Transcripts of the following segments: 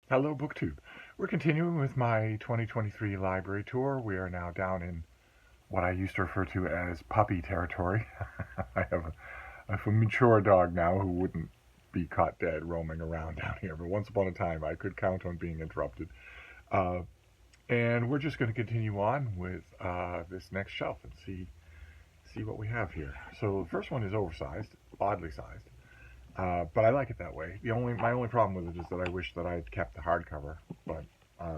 Hello, BookTube. We're continuing with my 2023 library tour. We are now down in what I used to refer to as puppy territory. I have a mature dog now who wouldn't be caught dead roaming around down here, but once upon a time I could count on being interrupted. Uh, and we're just going to continue on with this next shelf and see what we have here. So the first one is oversized, oddly sized. But I like it that way. My only problem with it is that I wish that I had kept the hardcover. But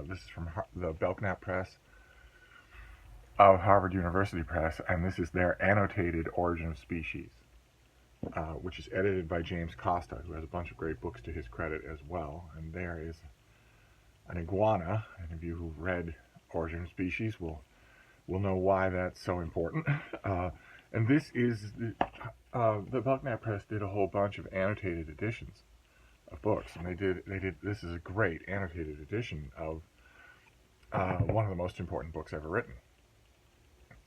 this is from the Belknap Press of Harvard University Press, and this is their annotated Origin of Species, which is edited by James Costa, who has a bunch of great books to his credit as well. And there is an iguana. Any of you who've read Origin of Species will know why that's so important. And this is the Belknap Press did a whole bunch of annotated editions of books, and they did. This is a great annotated edition of one of the most important books ever written,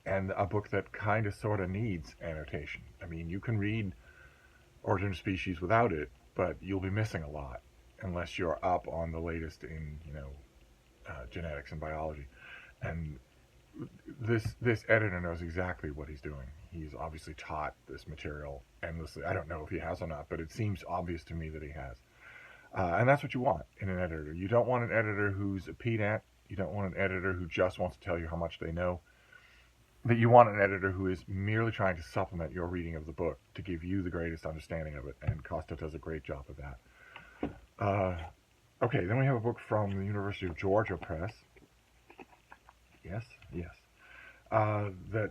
and a book that kind of sort of needs annotation. I mean, you can read Origin of Species without it, but you'll be missing a lot unless you're up on the latest in genetics and biology. And this editor knows exactly what he's doing. He's obviously taught this material endlessly. I don't know if he has or not, but it seems obvious to me that he has. And that's what you want in an editor. You don't want an editor who's a pedant. You don't want an editor who just wants to tell you how much they know. That you want an editor who is merely trying to supplement your reading of the book to give you the greatest understanding of it. And Costa does a great job of that. Okay, then we have a book from the University of Georgia Press. Yes. That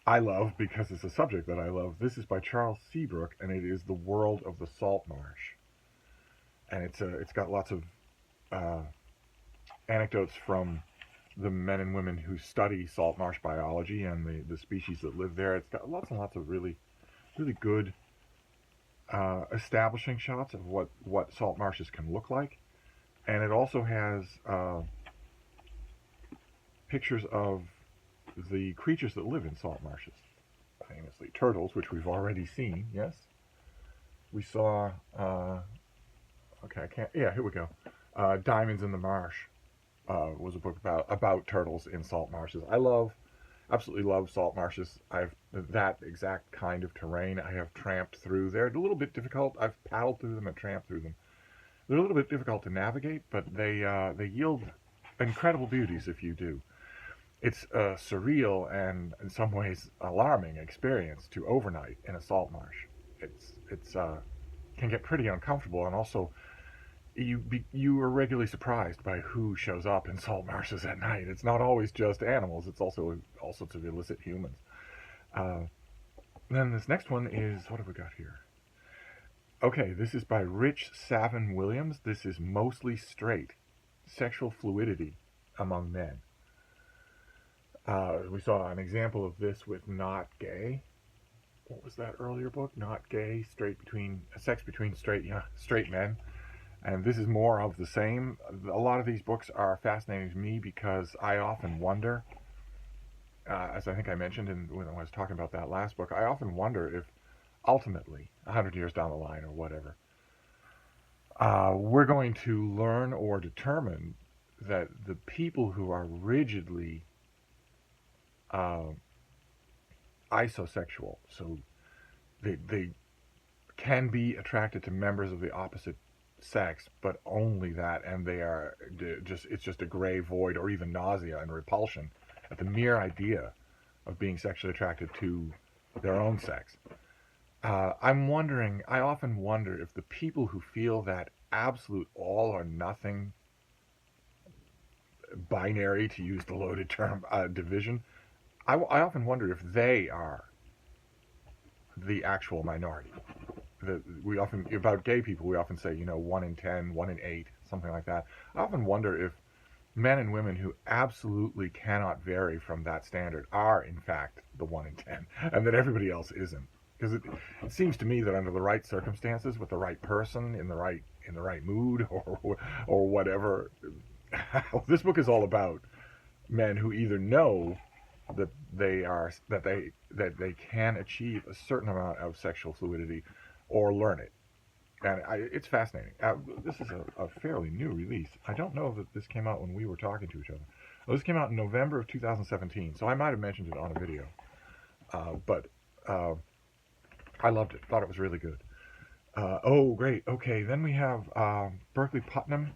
I love because it's a subject that I love. This is by Charles Seabrook, and it is The World of the Salt Marsh. And it's got lots of anecdotes from the men and women who study salt marsh biology and the species that live there. It's got lots and lots of really, really good establishing shots of what salt marshes can look like. And it also has pictures of the creatures that live in salt marshes. Famously, turtles, which we've already seen. Yes, we saw. Okay, I can't. Yeah, here we go. Diamonds in the Marsh was a book about turtles in salt marshes. Absolutely love salt marshes. I've that exact kind of terrain. I have tramped through. They're a little bit difficult. I've paddled through them and tramped through them. They're a little bit difficult to navigate, but they yield incredible beauties if you do. It's a surreal and in some ways alarming experience to overnight in a salt marsh. It's can get pretty uncomfortable, and also you are regularly surprised by who shows up in salt marshes at night. It's not always just animals. It's also all sorts of illicit humans. Then this next one is, what have we got here? Okay, this is by Rich Savin Williams. This is Mostly Straight: Sexual Fluidity Among Men. We saw an example of this with Not Gay. What was that earlier book? Not Gay, Sex Between Straight Men. And this is more of the same. A lot of these books are fascinating to me because I often wonder, as I think I mentioned when I was talking about that last book, I often wonder if ultimately, 100 years down the line or whatever, we're going to learn or determine that the people who are rigidly isosexual, so they can be attracted to members of the opposite sex, but only that, and they are it's just a gray void or even nausea and repulsion at the mere idea of being sexually attracted to their own sex. I often wonder if the people who feel that absolute all or nothing binary, to use the loaded term, division, I often wonder if they are the actual minority. About gay people, we often say, 1 in 10, 1 in 8, something like that. I often wonder if men and women who absolutely cannot vary from that standard are, in fact, the 1 in 10, and that everybody else isn't. Because it seems to me that under the right circumstances, with the right person, in the right mood, or whatever, this book is all about men who either know that they can achieve a certain amount of sexual fluidity, or learn it. and it's fascinating. This is a fairly new release. I don't know that this came out when we were talking to each other. Well, this came out in November of 2017, so I might have mentioned it on a video. But I loved it. Thought it was really good. Oh, great. Okay, then we have Berkeley Putnam.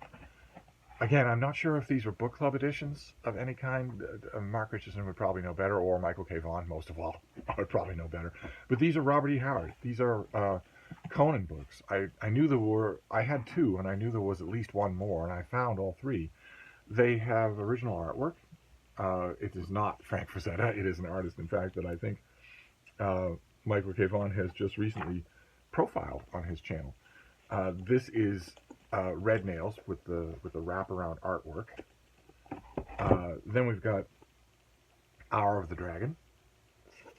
Again, I'm not sure if these were book club editions of any kind. Mark Richardson would probably know better, or Michael K. Vaughan, most of all, would probably know better. But these are Robert E. Howard. These are Conan books. I knew there were, I had two, and I knew there was at least one more, and I found all three. They have original artwork. It is not Frank Frazetta. It is an artist, in fact, that I think Michael K. Vaughan has just recently profiled on his channel. This is Red Nails with the wraparound artwork. Then we've got Hour of the Dragon,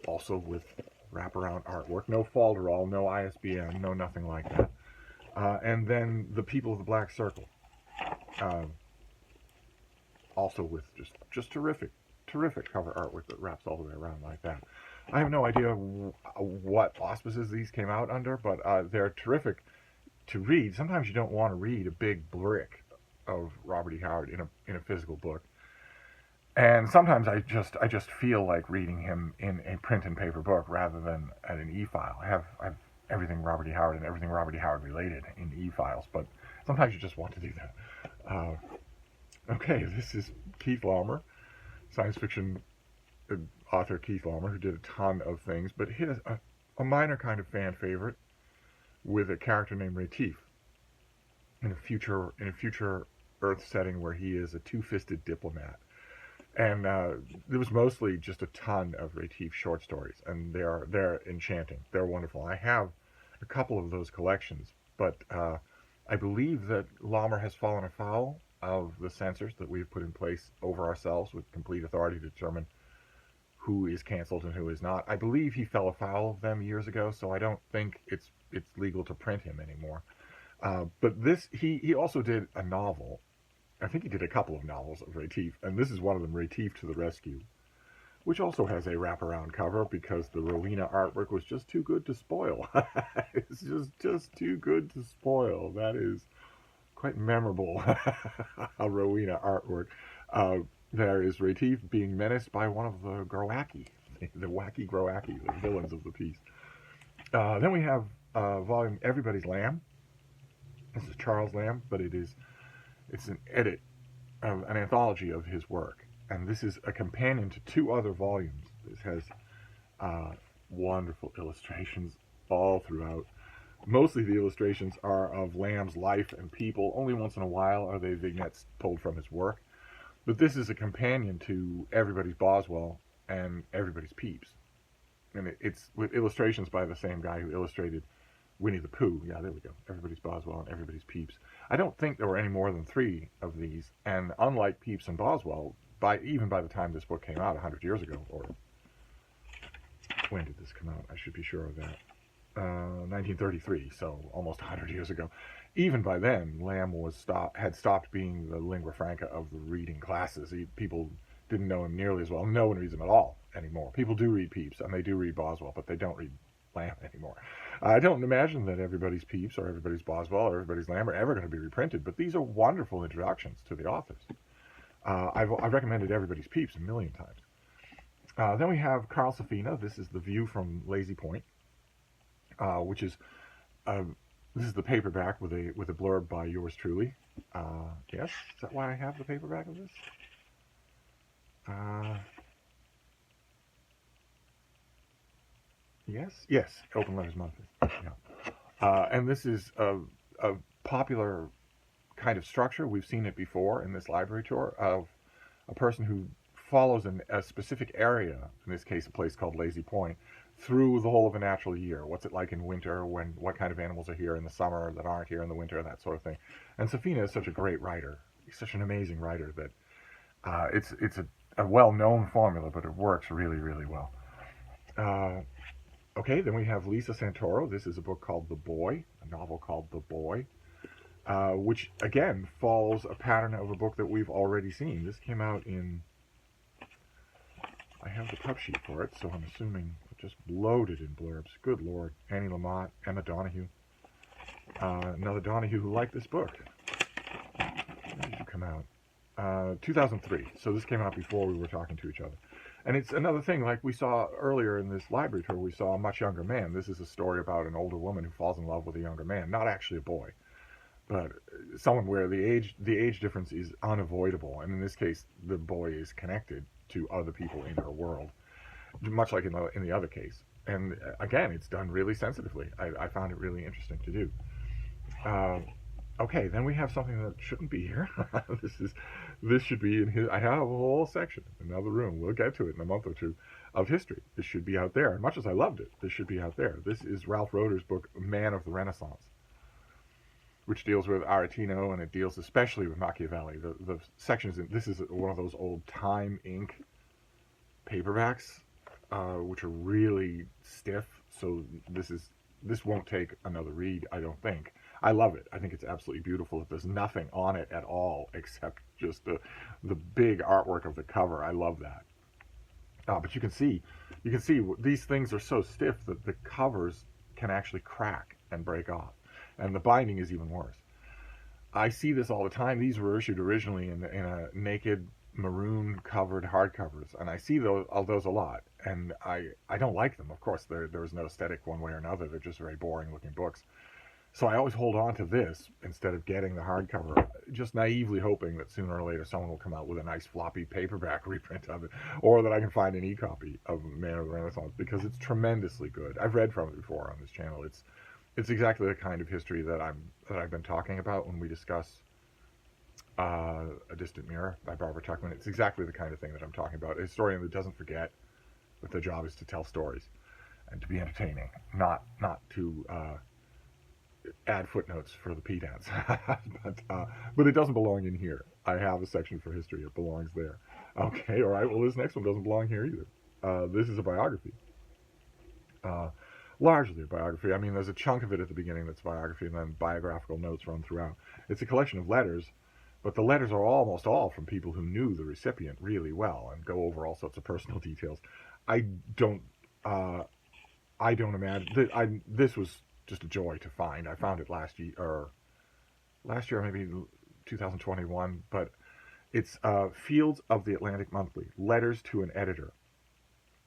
also with wraparound artwork. No folderol, no ISBN, no nothing like that. And then The People of the Black Circle, also with just terrific cover artwork that wraps all the way around like that. I have no idea what auspices these came out under, but they're terrific to read. Sometimes you don't want to read a big brick of Robert E. Howard in a physical book, and sometimes I just feel like reading him in a print and paper book rather than at an e-file. I have everything Robert E. Howard and everything Robert E. Howard related in e-files, but sometimes you just want to do that. Okay, this is Keith Laumer, science fiction author Keith Laumer, who did a ton of things, but he has a minor kind of fan favorite with a character named Retief in a future Earth setting where he is a two-fisted diplomat. And there was mostly just a ton of Retief short stories, and they're enchanting. They're wonderful. I have a couple of those collections, but I believe that Laumer has fallen afoul of the censors that we've put in place over ourselves with complete authority to determine who is canceled and who is not. I believe he fell afoul of them years ago, so I don't think it's legal to print him anymore. But this, he also did a novel. I think he did a couple of novels of Retief, and this is one of them, Retief to the Rescue, which also has a wraparound cover because the Rowena artwork was just too good to spoil. It's just too good to spoil. That is quite memorable, a Rowena artwork. There is Retief being menaced by one of the Growaki, the wacky Growaki, the villains of the piece. Then we have volume Everybody's Lamb. This is Charles Lamb, but it's an edit, an anthology of his work. And this is a companion to two other volumes. This has wonderful illustrations all throughout. Mostly the illustrations are of Lamb's life and people. Only once in a while are they vignettes pulled from his work. But this is a companion to Everybody's Boswell and Everybody's Peeps. And it's with illustrations by the same guy who illustrated Winnie the Pooh. Yeah, there we go. Everybody's Boswell and Everybody's Peeps. I don't think there were any more than 3 of these. And unlike Peeps and Boswell, even by the time this book came out 100 years ago, or when did this come out? I should be sure of that. 1933, so almost 100 years ago. Even by then, Lamb had stopped being the lingua franca of the reading classes. People didn't know him nearly as well. No one reads him at all anymore. People do read Pepys, and they do read Boswell, but they don't read Lamb anymore. I don't imagine that Everybody's Pepys or Everybody's Boswell or Everybody's Lamb are ever going to be reprinted, but these are wonderful introductions to the authors. I've recommended Everybody's Pepys a million times. Then we have Carl Safina. This is The View from Lazy Point, which is this is the paperback with a blurb by yours truly. Yes, is that why I have the paperback of this? Yes, Open Letters Monthly. Yeah. And this is a popular kind of structure. We've seen it before in this library tour of a person who follows a specific area, in this case a place called Lazy Point, through the whole of a natural year. What's it like in winter, what kind of animals are here in the summer that aren't here in the winter, that sort of thing. And Safina is such a great writer. He's such an amazing writer that it's a well-known formula, but it works really, really well. Okay, then we have Lisa Santoro. This is a book called The Boy, a novel called The Boy, which, again, follows a pattern of a book that we've already seen. This came out in... I have the pub sheet for it, so I'm assuming it just loaded in blurbs. Good Lord. Annie Lamott, Emma Donoghue. Another Donoghue who liked this book. When did you come out? 2003. So this came out before we were talking to each other. And it's another thing, like we saw earlier in this library tour, we saw a much younger man. This is a story about an older woman who falls in love with a younger man, not actually a boy, but someone where the age difference is unavoidable. And in this case, the boy is connected to other people in her world, much like in the other case. And again, it's done really sensitively. I found it really interesting to do. Uh, Okay, then we have something that shouldn't be here. This should be in his. I have a whole section, another room. We'll get to it in a month or two of history. This should be out there. And much as I loved it, this should be out there. This is Ralph Roeder's book, Man of the Renaissance, which deals with Aretino, and it deals especially with Machiavelli. The sections in this is one of those old Time Inc. paperbacks, which are really stiff. So this won't take another read, I don't think. I love it. I think it's absolutely beautiful. There's nothing on it at all except just the big artwork of the cover. I love that. But you can see these things are so stiff that the covers can actually crack and break off, and the binding is even worse. I see this all the time. These were issued originally in a naked maroon covered hardcovers, and I see those a lot, and I don't like them. Of course, there's no aesthetic one way or another. They're just very boring looking books. So I always hold on to this instead of getting the hardcover, just naively hoping that sooner or later someone will come out with a nice floppy paperback reprint of it, or that I can find an e-copy of Man of the Renaissance, because it's tremendously good. I've read from it before on this channel. It's exactly the kind of history that I've been talking about when we discuss A Distant Mirror by Barbara Tuchman. It's exactly the kind of thing that I'm talking about. A historian that doesn't forget that their job is to tell stories and to be entertaining, not to add footnotes for the pedants. But it doesn't belong in here. I have a section for history. It belongs there. Okay, all right. Well, this next one doesn't belong here either. This is a biography. Largely a biography. I mean, there's a chunk of it at the beginning that's biography, and then biographical notes run throughout. It's a collection of letters, but the letters are almost all from people who knew the recipient really well and go over all sorts of personal details. I don't imagine this was just a joy to find. I found it last year, maybe 2021, but it's Fields of the Atlantic Monthly, Letters to an Editor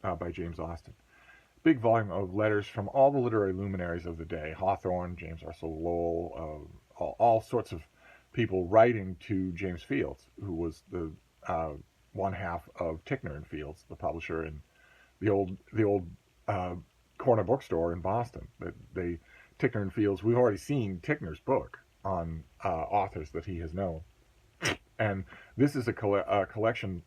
by James Austin. Big volume of letters from all the literary luminaries of the day, Hawthorne, James Russell Lowell, all sorts of people writing to James Fields, who was the one half of Ticknor and Fields, the publisher in the old corner bookstore in Boston. Ticknor and Fields, we've already seen Ticknor's book on authors that he has known. And this is a collection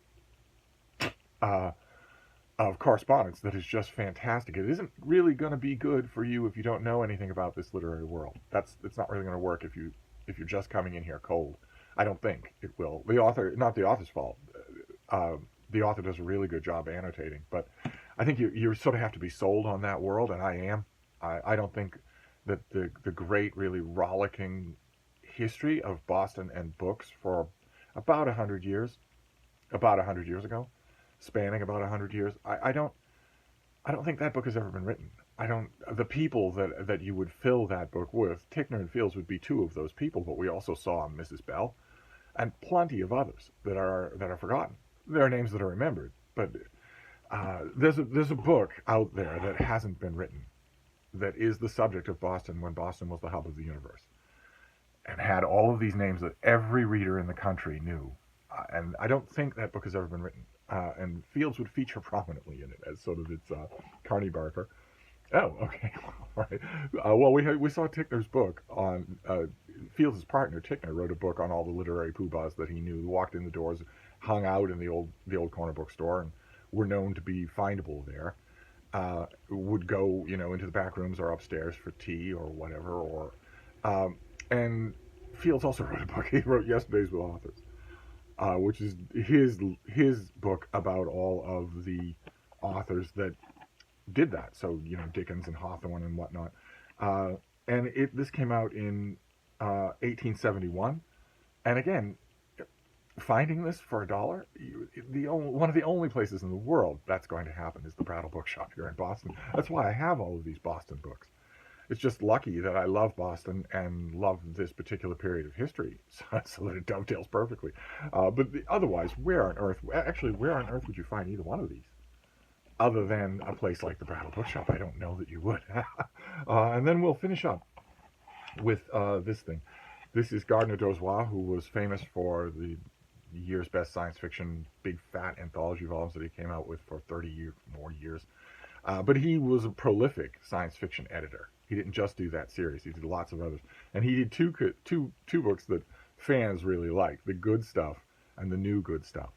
of correspondence that is just fantastic. It isn't really going to be good for you if you don't know anything about this literary world. It's not really going to work if you're just coming in here cold. I don't think it will. Not the author's fault. The author does a really good job annotating, but I think you sort of have to be sold on that world, and I am. I don't think that the great, really rollicking history of Boston and books for about 100 years ago, spanning about 100 years, I don't think that book has ever been written. The people that you would fill that book with, Ticknor and Fields would be two of those people, but we also saw Mrs. Bell and plenty of others that are forgotten. There are names that are remembered, but there's a book out there that hasn't been written that is the subject of Boston when Boston was the hub of the universe, and had all of these names that every reader in the country knew. And I don't think that book has ever been written. And Fields would feature prominently in it as sort of its Carney Barker. Oh, okay, all right. Well, we saw Ticknor's book on Fields' partner. Ticknor wrote a book on all the literary poobahs that he knew. Walked in the doors, hung out in the old corner bookstore, and were known to be findable there. Would go, into the back rooms or upstairs for tea or whatever. And Fields also wrote a book. He wrote Yesterdays with Authors, which is his book about all of the authors that did that. So, Dickens and Hawthorne and whatnot. And this came out in 1871. And again, finding this for $1, one of the only places in the world that's going to happen is the Brattle Bookshop here in Boston. That's why I have all of these Boston books. It's just lucky that I love Boston and love this particular period of history, so that it dovetails perfectly. Otherwise, where on earth would you find either one of these? Other than a place like the Brattle Bookshop, I don't know that you would. And then we'll finish up with this thing. This is Gardner Dozois, who was famous for the year's best science fiction, big fat anthology volumes that he came out with for 30 more years. But he was a prolific science fiction editor. He didn't just do that series; he did lots of others, and he did two books that fans really liked: The Good Stuff and The New Good Stuff.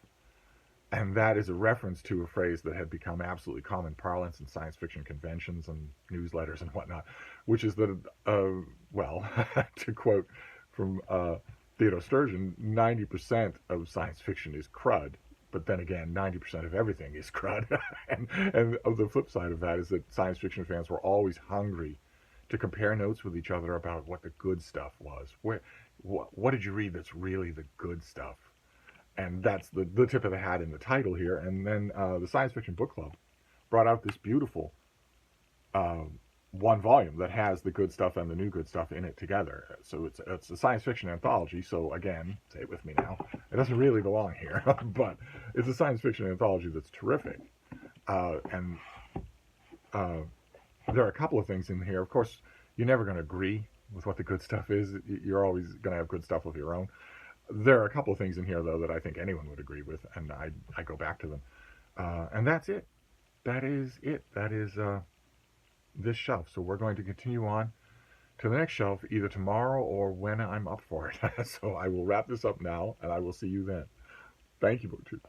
And that is a reference to a phrase that had become absolutely common parlance in science fiction conventions and newsletters and whatnot, which is that, well, to quote from Theodore Sturgeon, 90% of science fiction is crud, but then again, 90% of everything is crud. and the flip side of that is that science fiction fans were always hungry to compare notes with each other about what the good stuff was. What did you read that's really the good stuff? And that's the tip of the hat in the title here. And then the Science Fiction Book Club brought out this beautiful one volume that has the good stuff and the new good stuff in it together. So it's a science fiction anthology. So again, say it with me now, it doesn't really belong here, but it's a science fiction anthology that's terrific. And there are a couple of things in here. Of course, you're never going to agree with what the good stuff is. You're always going to have good stuff of your own. There are a couple of things in here, though, that I think anyone would agree with, and I go back to them. And that's it. That is it. That is this shelf. So we're going to continue on to the next shelf either tomorrow or when I'm up for it. So I will wrap this up now, and I will see you then. Thank you, BookTube.